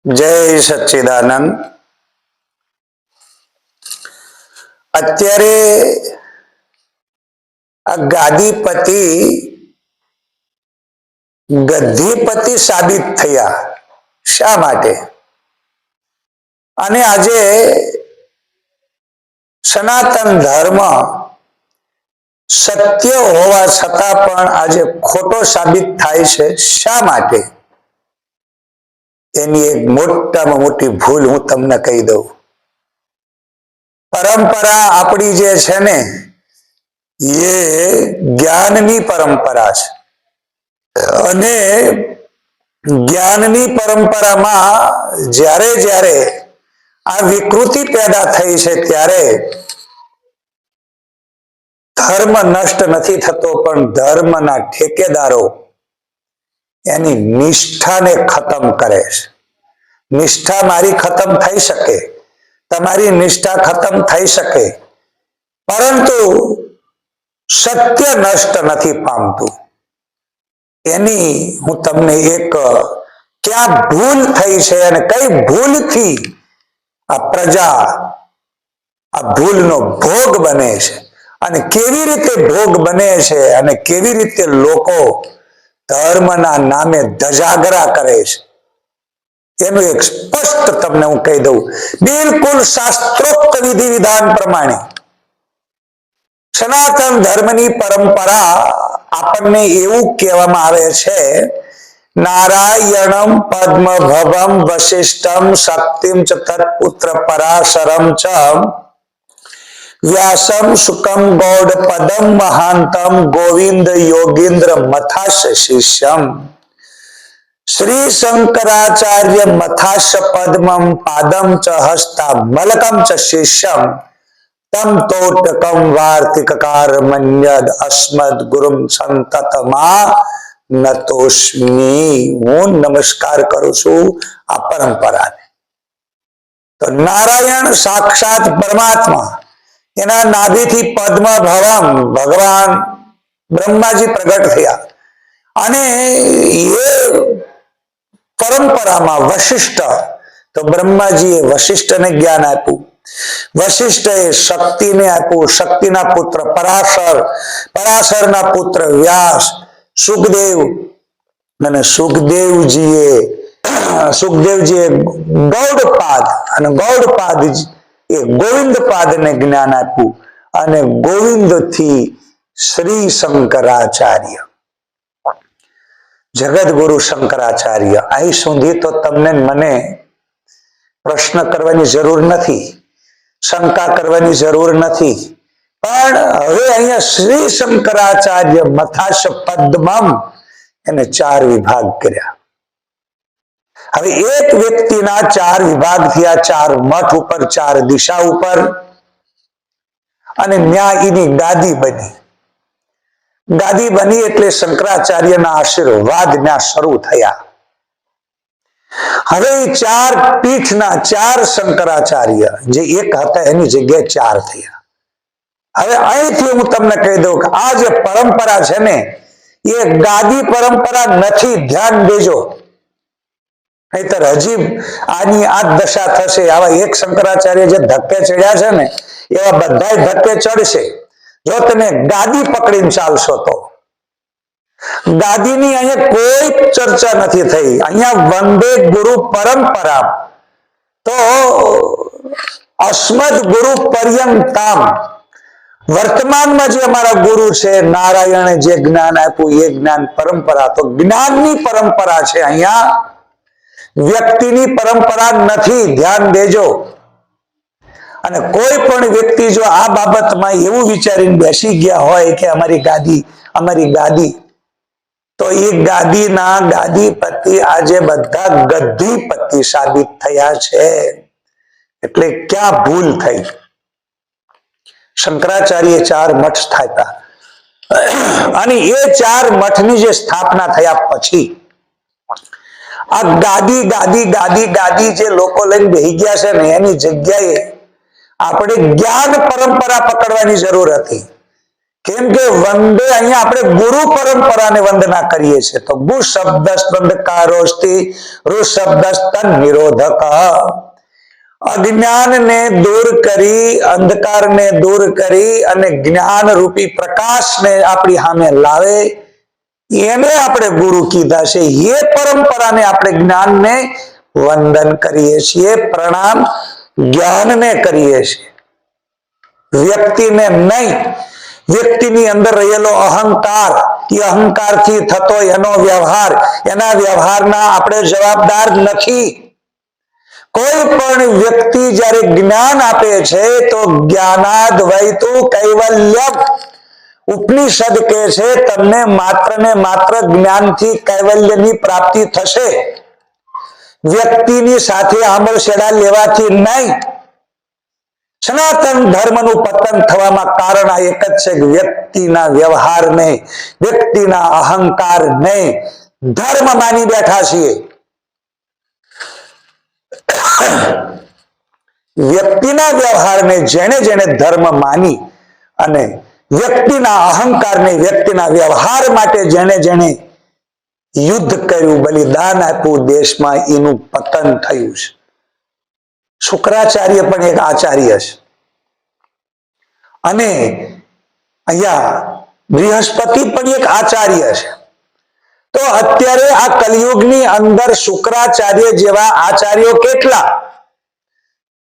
જય સચ્ચિદાનંદ। અત્યારે આ ગાદીપતિ ગદ્દીપતિ સાબિત થયા શા માટે? અને આજે સનાતન ધર્મ સત્ય હોવા છતાં પણ આજે ખોટો સાબિત થાય છે શા માટે? એની એક મોટામાં મોટી ભૂલ હું તમને કહી દઉં। પરંપરા આપણી જે છે ને એ જ્ઞાનની પરંપરા છે અને જ્ઞાનની પરંપરામાં જ્યારે જ્યારે આ વિકૃતિ પેદા થઈ છે ત્યારે ધર્મ નષ્ટ નથી થતો, પણ ધર્મના ઠેકેદારો એની નિષ્ઠાને ખતમ કરે છે। નિષ્ઠા મારી ખતમ થઈ શકે, તમારી નિષ્ઠા ખતમ થઈ શકે, પરંતુ સત્ય નષ્ટ નથી પામતું। એની હું તમને એક ક્યાં ભૂલ થઈ છે અને કઈ ભૂલથી આ પ્રજા આ ભૂલનો ભોગ બને છે અને કેવી રીતે ભોગ બને છે અને કેવી રીતે લોકો ધર્મના નામે ધજાગરા કરે છે એનું એક સ્પષ્ટ તમને હું કહી દઉં। બિલકુલ શાસ્ત્રોક્ત વિધિ વિધાન પ્રમાણે સનાતન ધર્મની પરંપરા આપણને એવું કહેવામાં આવે છે, નારાયણમ પદ્મભવમ વશિષ્ઠમ શક્તિમ ચ તત્પુત્ર પરાશરમ ચ વ્યાસમ શુકમ ગૌડ પદમ મહાંતમ ગોવિંદ યોગીન્દ્ર મથાશ શિષ્યમ શ્રી શંકરાચાર્ય મથાશ પદ્મમ પાદમ ચ હસ્તા મલકમ ચ શિષ્યમ તમ તોટકમ વાર્તિકકાર મન્યદ અસ્મદ ગુરુમ સંતતમા નતોસ્મી। હું નમસ્કાર કરું છું આ પરંપરાને। તો નારાયણ સાક્ષાત પરમાત્મા, એના નાભીથી પદ્મ ભવમ ભગવાન બ્રહ્માજી પ્રગટ થયા અને એ પરંપરામાં વશિષ્ઠ, તો બ્રહ્માજીએ વશિષ્ઠને જ્ઞાન આપ્યું, વશિષ્ઠએ શક્તિને આપ્યું, શક્તિના પુત્ર પરાશર, પરાશરના પુત્ર વ્યાસ, સુખદેવ અને સુખદેવજીએ ગૌડપાદ અને ગૌડપાદ એ ગોવિંદપાદને જ્ઞાન આપ્યું અને ગોવિંદથી શ્રી શંકરાચાર્ય, જગતગુરુ શંકરાચાર્ય। અહીં સુધી તો તમને મને પ્રશ્ન કરવાની જરૂર નથી, શંકા કરવાની જરૂર નથી, પણ હવે અહીંયા શ્રી શંકરાચાર્ય મથાશ પદ્મમ એને 4 વિભાગ કર્યા। હવે એક વ્યક્તિના 4 વિભાગ થયા, 4 મઠ ઉપર, 4 દિશા ઉપર, અને ન્યાય એની ગાદી બની। ગાદી બની એટલે શંકરાચાર્યના આશીર્વાદ ત્યાં શરૂ થયા। હવે 4 પીઠના 4 શંકરાચાર્ય જે એક હતા એની જગ્યાએ 4 થયા। હવે અહીંથી હું તમને કહી દઉં કે આ જે પરંપરા છે ને એ ગાદી પરંપરા નથી, ધ્યાન દેજો, નહીતર હજી આની આ દશા થશે। આવા એક શંકરાચાર્ય જે ધક્કે ચડ્યા છે ને એવા બધા ધક્કે ચડશે જો તમે ગાદી પકડીને ચાલશો તો। ગાદીની અહીંયા કોઈ ચર્ચા નથી થઈ, અહીંયા વંદે ગુરુ પરંપરા, તો અસ્મદ ગુરુ પર્યંતામ, વર્તમાનમાં જે અમારા ગુરુ છે નારાયણે જે જ્ઞાન આપ્યું એ જ્ઞાન પરંપરા, તો જ્ઞાનની પરંપરા છે, અહીંયા વ્યક્તિની પરંપરા નથી, ધ્યાન દેજો। અને કોઈ પણ વ્યક્તિ જો આ બાબતમાં એવું વિચારીને બેસી ગયા હોય કે અમારી ગાદી, તો એ ગાદીના ગાદીપતિ આજે બધા ગદ્દીપતિ સાબિત થયા છે। એટલે ક્યાં ભૂલ થઈ? શંકરાચાર્ય 4 મઠ સ્થાપ્યા અને એ 4 મઠની જે સ્થાપના થયા પછી આ ગાદી જે લોકો લઈને બેસી ગયા છે ને એની જગ્યાએ આપણે જ્ઞાન પરંપરા પકડવાની જરૂર હતી કેમ કે વંદે અહીંયા આપણે ગુરુ પરંપરાને વંદના કરીએ છીએ તો ગુ શબ્દ સ્પંદકારોસ્તિ ઋ શબ્દ તન નિરોધક અજ્ઞાનને દૂર કરી અંધકારને દૂર કરી અને જ્ઞાન રૂપી પ્રકાશને આપણી સામે લાવે એને આપણે ગુરુ કીધા છે એ પરંપરાને આપણે જ્ઞાનને વંદન કરીએ છીએ પ્રણામ જ્ઞાનને કરીએ છીએ વ્યક્તિને નહીં વ્યક્તિની અંદર રહેલો અહંકાર એ અહંકારથી થતો એનો વ્યવહાર એના વ્યવહારના આપણે જવાબદાર નથી કોઈ પણ વ્યક્તિ જ્યારે જ્ઞાન આપે છે તો જ્ઞાનાદ્વૈતુ કૈવલ્યમ ઉપનિષદ કહે છે તમને માત્ર ને માત્ર જ્ઞાનથી કૈવલ્યની પ્રાપ્તિ થશે વ્યક્તિની સાથે આંબળશેડા લેવાથી નહીં સનાતન ધર્મનું પતન થવામાં કારણ આ એક જ છે કે વ્યક્તિના વ્યવહારને વ્યક્તિના અહંકારને ધર્મ માની બેઠા છીએ વ્યક્તિના વ્યવહારને જેણે જેણે ધર્મ માની અને વ્યક્તિના અહંકારને વ્યક્તિના વ્યવહાર માટે જેણે જેણે યુદ્ધ કર્યું બલિદાન આપ્યું દેશમાં એનું પતન થયું છે શુક્રાચાર્ય પણ એક આચાર્ય છે અને અહીંયા બૃહસ્પતિ પણ એક આચાર્ય છે તો અત્યારે આ કલિયુગની અંદર શુક્રાચાર્ય જેવા આચાર્યો કેટલા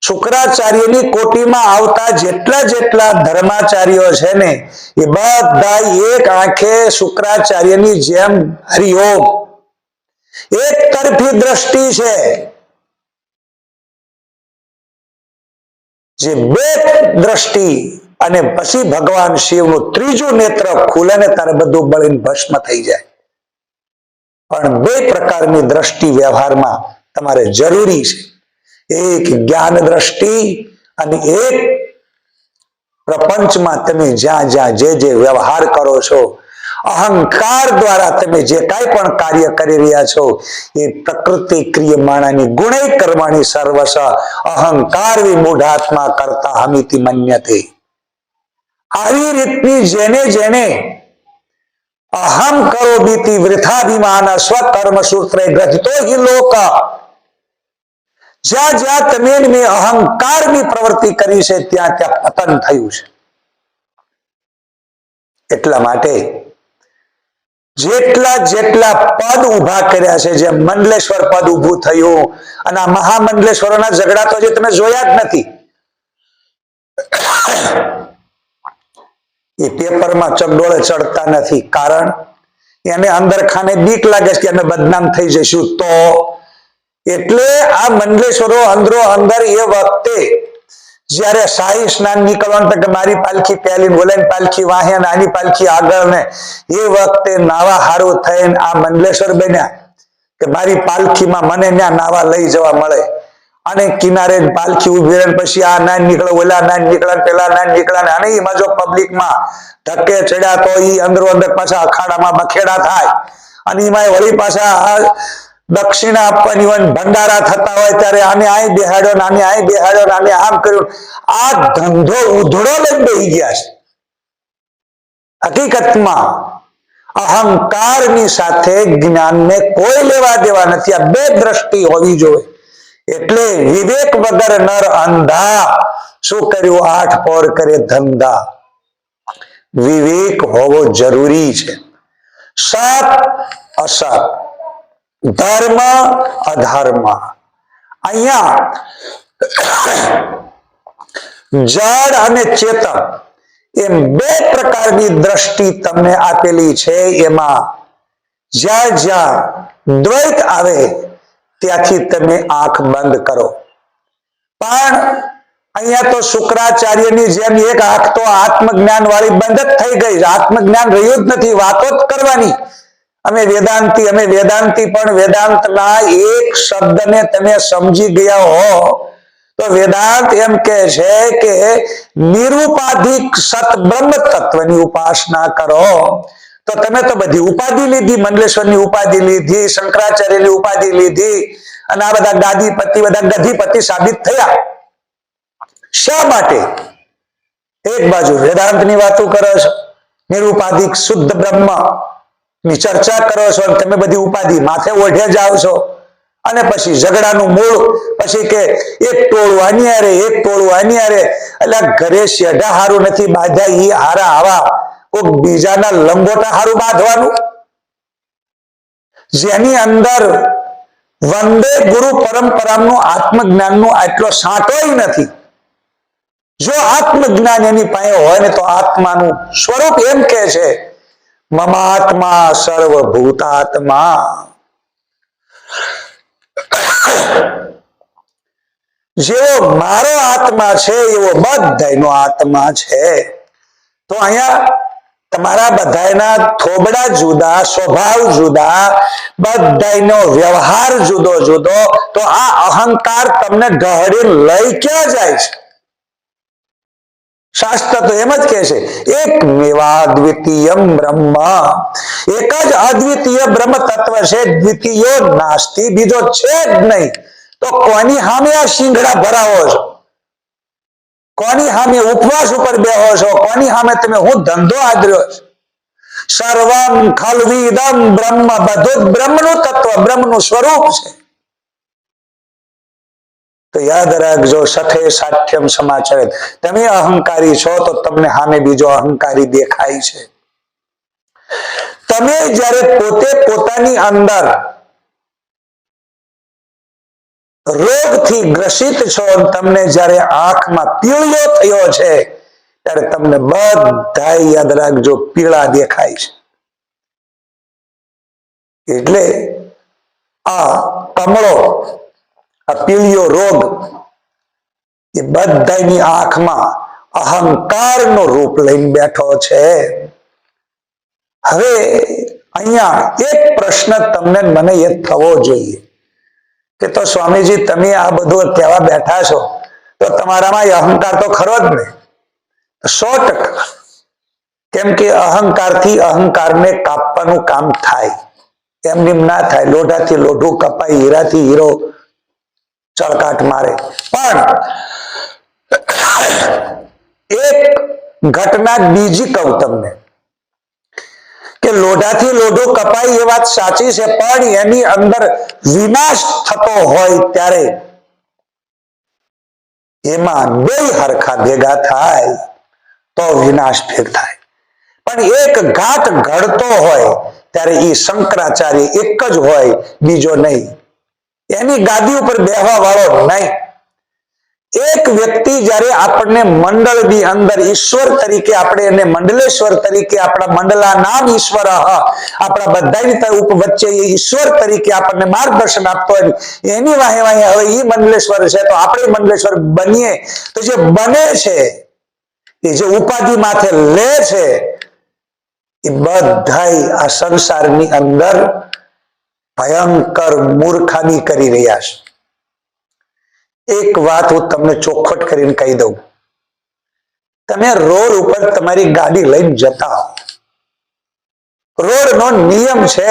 શુક્રાચાર્યની કોટીમાં આવતા જેટલા જેટલા ધર્માચાર્યો છે ને એ બધા એક આંખે શુક્રાચાર્યની જેમ હરિઓમ એક તરફી દ્રષ્ટિ છે જે બે દ્રષ્ટિ અને પછી ભગવાન શિવનું ત્રીજું નેત્ર ખુલે ને ત્યારે બધું બળીને ભસ્મ થઈ જાય પણ બે પ્રકારની દ્રષ્ટિ વ્યવહારમાં તમારે જરૂરી છે એક જ્ઞાન દ્રષ્ટિ અને એક પ્રપંચમાં તમે જ્યાં જ્યાં જે વ્યવહાર કરો છો અહંકાર દ્વારા તમે જે કાંઈ પણ કાર્ય કરી રહ્યા છો એ પ્રકૃતિ ક્રિયમાણાની ગુણે કર્માણી સર્વસ અહંકાર વિમૂઢાત્મા કરતા હમિતિ મન્યતે આવી રીતની જેને જેને અહમ કરો બીતિ વૃથાભિમાન સ્વકર્મ સૂત્રે ગ્રથિતો હિ લોક જ્યાં જ્યાં તમે મેં અહંકારની પ્રવૃત્તિ કરી છે ત્યાં ત્યાં પતન થયું છે એટલા માટે જેટલા જેટલા પદ ઉભા કર્યા છે જેમ મંડલેશ્વર પદ ઉભું થયું અને આ મહામંડલેશ્વરોના ઝઘડા તો જે તમે જોયા જ નથી એ પેપરમાં ચગડોળે ચડતા નથી કારણ એને અંદર ખાને બીક લાગે છે કે અમે બદનામ થઈ જઈશું તો એટલે આ મંડલેશ્વરો અંદરો અંદર એ વખતે જ્યારે શાહી સ્નાન નીકળવાનું કે મારી પાલખી પહેલી બોલાની પાલખી વાહે અને આની પાલખી આગળ ને એ વખતે નાવા હારું થઈને આ મંડલેશ્વર બન્યા કે મારી પાલખીમાં મને ત્યાં નાવા લઈ જવા મળે અને કિનારે પાલખી ઉભી રહે પછી આ નાન નીકળે ઓલા નાન નીકળે પેલા નાન નીકળે અને એમાં જો પબ્લિકમાં ધક્કે ચડ્યા તો એ અંદરો અંદર પાછા અખાડામાં બખેડા થાય અને એમાં વળી પાછા દક્ષિણા આપવાની હોય ભંડારા થતા હોય ત્યારે આને આય બેહાડ્યો ને આને આય બેહાડ્યો ને આને આમ કર્યું આ ધંધો ઉધડો લઈને બેસી ગયા છે હકીકતમાં અહંકારની સાથે જ્ઞાનને કોઈ લેવા દેવા નથી આ બે દ્રષ્ટિ હોવી જોઈએ એટલે વિવેક વગર નર અંધા શું કર્યું આઠ પોર કરે ધંધા વિવેક હોવો જરૂરી છે સત અસત ધર્મ અધર્મ અહીંયા જડ અને ચેતન એમ બે પ્રકારની દ્રષ્ટિ તમને આપેલી છે એમાં જ્યાં જ્યાં દ્વૈત આવે ત્યાંથી તમે આંખ બંધ કરો પણ અહીંયા તો શુક્રાચાર્યની જેમ એક આંખ તો આત્મજ્ઞાન વાળી બંધ જ થઈ ગઈ આત્મજ્ઞાન રહ્યું જ નથી વાતો જ કરવાની અમે વેદાંતી પણ વેદાંતના એક શબ્દને તમે સમજી ગયા હો તો વેદાંત એમ કહે છે કે નિરુપાધિક સત બ્રહ્મ તત્વની ઉપાસના કરો તો તમે તો બધી ઉપાધિ લીધી મંડલેશ્વરની ઉપાધિ લીધી શંકરાચાર્યની ઉપાધિ લીધી અને આ બધા ગાદીપતિ બધા ગધિપતિ સાબિત થયા શા માટે એક બાજુ વેદાંતની વાતો કરો છો નિરુપાધિક શુદ્ધ બ્રહ્મ ની ચર્ચા કરો છો અને તમે બધી ઉપાધિ માથે ઓઢે જાઓ છો અને પછી ઝઘડાનું મૂળ પછી કે એક ટોળું આની હારે એક ટોળું આની હારે એટલે ઘરે શેઢા હારું નથી બાંધ્યા ઈ હારા આવા કોઈક બીજાના લંગોટા હારું બાંધવાનું જેની અંદર વંદે ગુરુ પરંપરાનું આત્મજ્ઞાનનું આટલો સાંટોય નથી જો આત્મજ્ઞાન એની પાસે હોય ને તો આત્માનું સ્વરૂપ એમ કે છે મમાત્મા સર્વભૂતાત્મા જેવો મારો આત્મા છે એવો બધાયનો આત્મા છે તો અહીંયા તમારા બધાયના થોબડા જુદા સ્વભાવ જુદા બધાયનો વ્યવહાર જુદો જુદો તો આ અહંકાર તમને ઢહડી લઈ ક્યાં જાય છે શાસ્ત્ર તો એમ જ કહે છે એક મેવાદ્વિતીયમ બ્રહ્મ એક જ અદ્વિતીય બ્રહ્મ તત્વ છે દ્વિતીય નાસ્તિ બીજો છે જ નહીં તો કોની સામે આ શિંગડા ભરાવો છો કોની સામે ઉપવાસ ઉપર બેહો છો કોની સામે તમે હું ધંધો આદર્યો છો સર્વમ ખલ્વિદમ બ્રહ્મ બધું બ્રહ્મનું તત્વ બ્રહ્મનું સ્વરૂપ છે તો યાદ રાખજો સઠે સાઠ્યમ સમાચાર તમે અહંકારી છો તો તમને સામે બીજો અહંકારી દેખાય છે તમે જ્યારે પોતે પોતાની અંદર રોગથી ગ્રસિત છો તમને જ્યારે આંખમાં પીળિયો થયો છે ત્યારે તમને બધા યાદ રાખજો પીળા દેખાય છે એટલે આ કમળો આ પીળિયો રોગ એ બધાની આંખમાં અહંકારનું રૂપ લઈને બેઠો છે હવે અહીંયા એક પ્રશ્ન તમને મને એ થવો જોઈએ કે તો સ્વામીજી તમે આ બધું કહેવા બેઠા છો તો તમારામાં અહંકાર તો ખરો જ ને 100%. કેમ કે અહંકારથી અહંકારને કાપવાનું કામ થાય એમનેમ ના થાય લોઢાથી લોઢું કપાય હીરાથી હીરો ચળકાટ મારે પણ એક ઘટના બીજી કહું તમને કે લોઢાથી લોઢું કપાય એ વાત સાચી છે પણ એની અંદર વિનાશ થતો હોય ત્યારે એમાં બે હરખા ભેગા થાય તો વિનાશ ફેર થાય પણ એક ઘાટ ઘડતો હોય ત્યારે એ શંકરાચાર્ય એક જ હોય બીજો નહીં એની ગાદી ઉપર બેહવા વાળો નહીં એક વ્યક્તિ જ્યારે આપણને મંડળની અંદર ઈશ્વર તરીકે આપણે એને મંડલેશ્વર તરીકે આપણા મંડલા નામ ઈશ્વર આપણા બધાની વચ્ચે ઈશ્વર તરીકે આપણને માર્ગદર્શન આપતો હોય એની વાહે વાહે હવે એ મંડલેશ્વર છે તો આપણે મંડલેશ્વર બનીએ તો જે બને છે એ જે ઉપાધિ માથે લે છે એ બધાય આ સંસારની અંદર ભયંકર મૂર્ખામી કરી રહ્યા છે એક વાત હું તમને ચોખવટ કરીને કહી દઉં તમે રોડ ઉપર તમારી ગાડી લઈને જતા રોડ નો નિયમ છે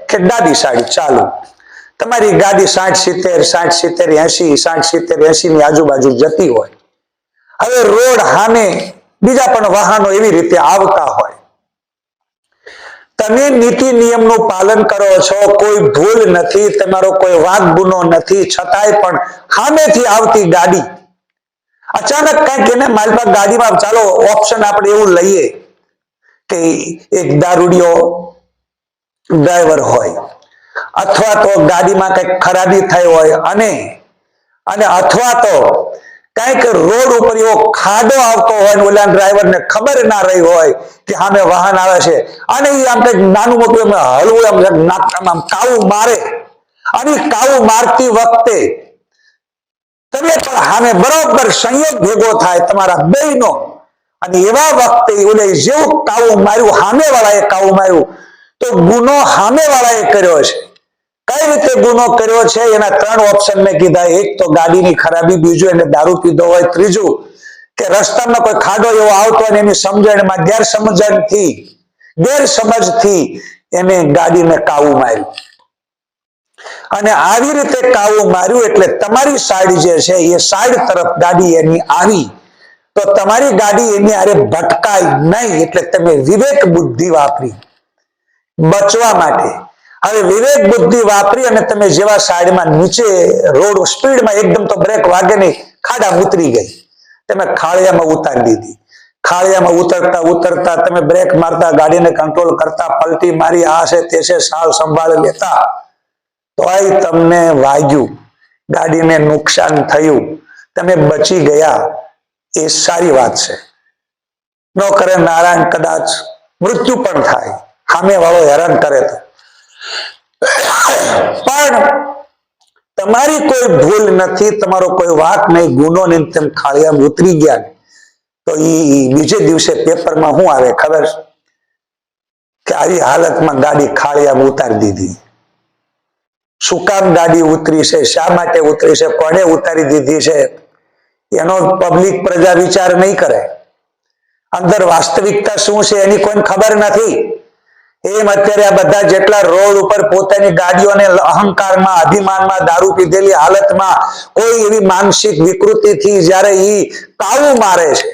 કે ડાબી સાઈડ ચાલુ તમારી ગાડી 60-70 ની આજુબાજુ જતી હોય હવે રોડ સામે બીજા પણ વાહનો એવી રીતે આવતા હોય તમે નીતિ નિયમનું પાલન કરો છો કોઈ ભૂલ નથી તમારો કોઈ વાંક ગુનો નથી છતાંય પણ સામેથી આવતી ગાડી અચાનક કંઈક એને માલપા ગાડીમાં ચાલો ઓપ્શન આપણે એવું લઈએ કે એક દારૂડિયો ડ્રાઈવર હોય અથવા તો ગાડીમાં કંઈક ખરાબી થઈ હોય અને અથવા તો કંઈક રોડ ઉપર એવો ખાડો આવતો હોય ને ઓલા ડ્રાઈવરને ખબર ના રહી હોય કે સામે વાહન આવે છે અને એ આમ કંઈક નાનું મોટું હળવું આમ કાવું મારે અને કાવું મારતી વખતે તમે પણ સામે બરોબર સંયોગ ભેગો થાય તમારા બેયનો અને એવા વખતે ઓલે જેવું કાવું માર્યું સામે વાળાએ કાવું માર્યું તો ગુનો સામે વાળાએ કર્યો છે કઈ રીતે ગુનો કર્યો છે એના 3 ઓપ્શન મેં કીધા એક તો ગાડીની ખરાબી બીજું એને દારૂ પીધો હોય ત્રીજું કે રસ્તામાં કોઈ ખાડો એવો આવતો હોય એની સમજણમાં ગેરસમજથી એને ગાડીને કાવું માર્યું અને આવી રીતે કાવું માર્યું એટલે તમારી સાઈડ જે છે એ સાઈડ તરફ ગાડી એની આવી તો તમારી ગાડી એની આરે ભટકાય નહીં, એટલે તમે વિવેક બુદ્ધિ વાપરી બચવા માટે. હવે વિવેક બુદ્ધિ વાપરી અને તમે જેવા સાઈડમાં નીચે રોડ સ્પીડમાં એકદમ તો બ્રેક વાગે નહીં, ખાડામાં ઉતરી ગઈ, તમે ખાળિયામાં ઉતારી દીધી. ખાળિયામાં ઉતરતા ઉતરતા તમે બ્રેક મારતા, ગાડીને કંટ્રોલ કરતા, પલટી મારી, આ છે તે છે, સાવ સંભાળ લેતા, તોય તમને વાગ્યું, ગાડીને નુકસાન થયું, તમે બચી ગયા, એ સારી વાત છે. ન કરે નારાયણ કદાચ મૃત્યુ પણ થાય, સામે વાળો હેરાન કરે તો. પણ તમારી કોઈ ભૂલ નથી, તમારો કોઈ વાંક નહીં, ગુનો નહીં, તેમ ખાળિયામાં ઉતરી ગયા, તો એ બીજે દિવસે પેપરમાં શું આવે ખબર કે આવી હાલતમાં ગાડી ખાળિયામાં ઉતારી દીધી. શું કામ ગાડી ઉતરી છે, શા માટે ઉતરી છે, કોને ઉતારી દીધી છે, એનો પબ્લિક પ્રજા વિચાર નહીં કરે. અંદર વાસ્તવિકતા શું છે એની કોઈ ખબર નથી. એમ અત્યારે આ બધા જેટલા રોડ ઉપર પોતાની ગાડીઓને અહંકારમાં, અભિમાનમાં, દારૂ પીધેલી હાલતમાં, કોઈ એવી માનસિક વિકૃતિથી જ્યારે ઈ કાવું મારે છે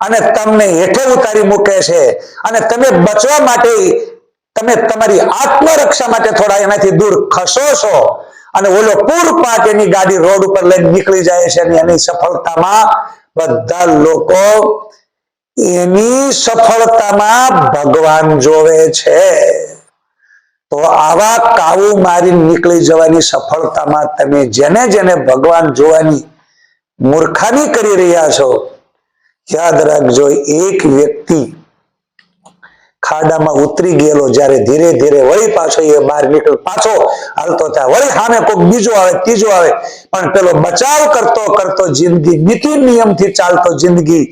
અને તમને હેઠે ઉતારી મૂકે છે, અને તમે બચવા માટે, તમે તમારી આત્મરક્ષા માટે થોડા એનાથી દૂર ખસો છો, અને ઓલો પૂરપાટ એની ગાડી રોડ ઉપર લઈને નીકળી જાય છે, અને એની સફળતામાં બધા લોકો એની સફળતામાં ભગવાન જોવે છે. તો આવા કાવું મારી નીકળી જવાની સફળતામાં તમે જેને જેને ભગવાન જોવાની મૂર્ખામી કરી રહ્યા છો, યાદ રાખજો, એક વ્યક્તિ ખાડામાં ઉતરી ગયેલો જ્યારે ધીરે ધીરે વળી પાછો એ બહાર નીકળ, પાછો હાલતો થાય, વળી સામે કોઈક બીજો આવે, ત્રીજો આવે, પણ પેલો બચાવ કરતો કરતો જિંદગી નીતિ નિયમથી ચાલતો જિંદગી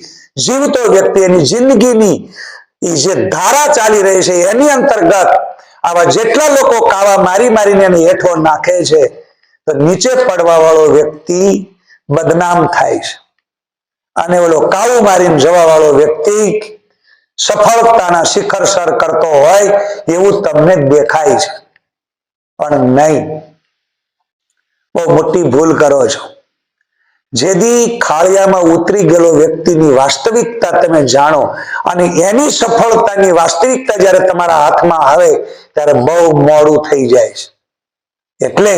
જીવતો વ્યક્તિ, એની જિંદગીની એ જે ધારા ચાલી રહી છે એની અંતર્ગત આવા જેટલા લોકો કાવા મારી મારીને એને હેઠો નાખે છે, તો નીચે પડવા વાળો વ્યક્તિ બદનામ થાય છે, અને ઓલો કાવું મારીને જવા વાળો વ્યક્તિ સફળતાના શિખર સર કરતો હોય એવું તમને દેખાય છે. પણ નહીં, બહુ મોટી ભૂલ કરો છો. જેથી ખાળિયામાં ઉતરી ગયેલો વ્યક્તિની વાસ્તવિકતા તમે જાણો, અને એની સફળતાની વાસ્તવિકતા જ્યારે તમારા હાથમાં આવે ત્યારે બહુ મોડું થઈ જાય છે. એટલે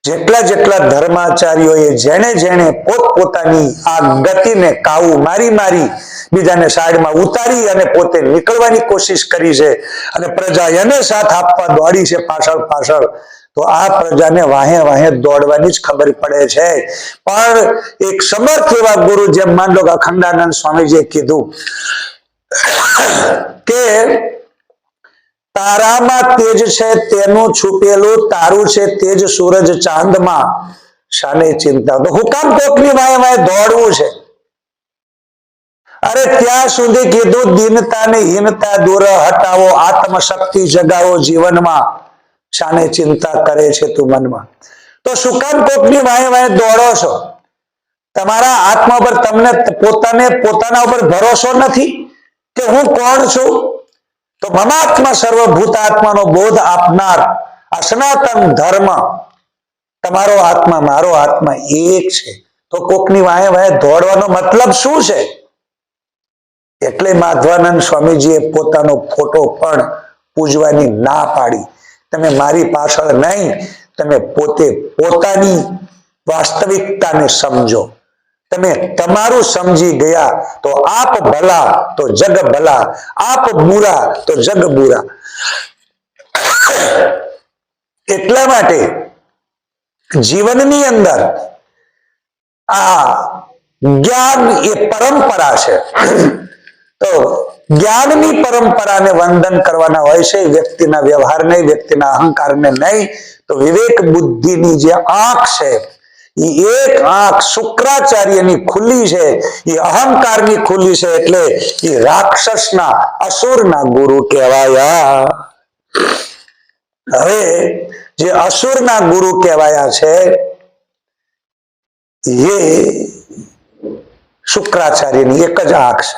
જેટલા જેટલા ધર્માચાર્યોએ જેને જેને પોતપોતાની આ ગતિને કાવું મારી મારી બીજાને સાઈડમાં ઉતારી અને પોતે નીકળવાની કોશિશ કરી છે, અને પ્રજા એને સાથ આપવા દોડી છે પાછળ પાછળ, તો આ પ્રજાને વાહે વાહે દોડવાની જ ખબર પડે છે. પણ એક સમર્થ એવા ગુરુ, જેમ માન લો કે અખંડાનંદ સ્વામીજીએ કીધું કે તારામાં તેજ છે તેનું છુપેલું, તારું છે તેજ સૂરજ ચાંદમાં, શાને ચિંતા. તો હું કામ કોકની વાહે વાહે દોડવું છે? અરે ત્યાં સુધી કીધું દીનતા ને હીનતા દૂર હટાવો, આત્મશક્તિ જગાવો જીવનમાં, શાને ચિંતા કરે છે તું મનમાં. તો શું કામ કોકની વાહે વાહે દોડો છો? તમારા આત્મા પર તમને પોતાના ઉપર ભરોસો નથી કે હું કોણ છું? તો મમાત્મા સર્વભૂતાત્માનો બોધ આપનાર આ સનાતન ધર્મ, તમારો આત્મા મારો આત્મા એક છે. તો કોકની વાહે વાહે દોડવાનો મતલબ શું છે? એટલે માધવાનંદ સ્વામીજીએ પોતાનો ફોટો પણ પૂજવાની ના પાડી. તમે મારી પાછળ નહીં, તમે પોતે પોતાની વાસ્તવિકતાને સમજો. તમે તમારું સમજી ગયા તો આપ ભલા તો જગ ભલા, આપ બુરા તો જગ બુરા. એટલા માટે જીવનની અંદર આ જ્ઞાન એ પરંપરા છે. તો જ્ઞાનની પરંપરાને વંદન કરવાના હોય છે, વ્યક્તિના વ્યવહારને, વ્યક્તિના અહંકારને નહીં. તો વિવેક બુદ્ધિની જે આંખ છે, એ એક આંખ શુક્રાચાર્યની ખુલ્લી છે, એ અહંકારની ખુલ્લી છે, એટલે એ રાક્ષસના અસુરના ગુરુ કહેવાયા. હવે જે અસુરના ગુરુ કહેવાયા છે એ શુક્રાચાર્યની એક જ આંખ છે.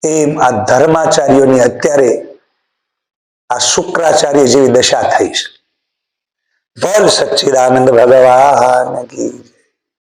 એમ આ ધર્માચાર્યોની અત્યારે આ શુક્રાચાર્ય જેવી દશા થઈ છે. બોલ સચ્ચિદાનંદ ભગવાન કી.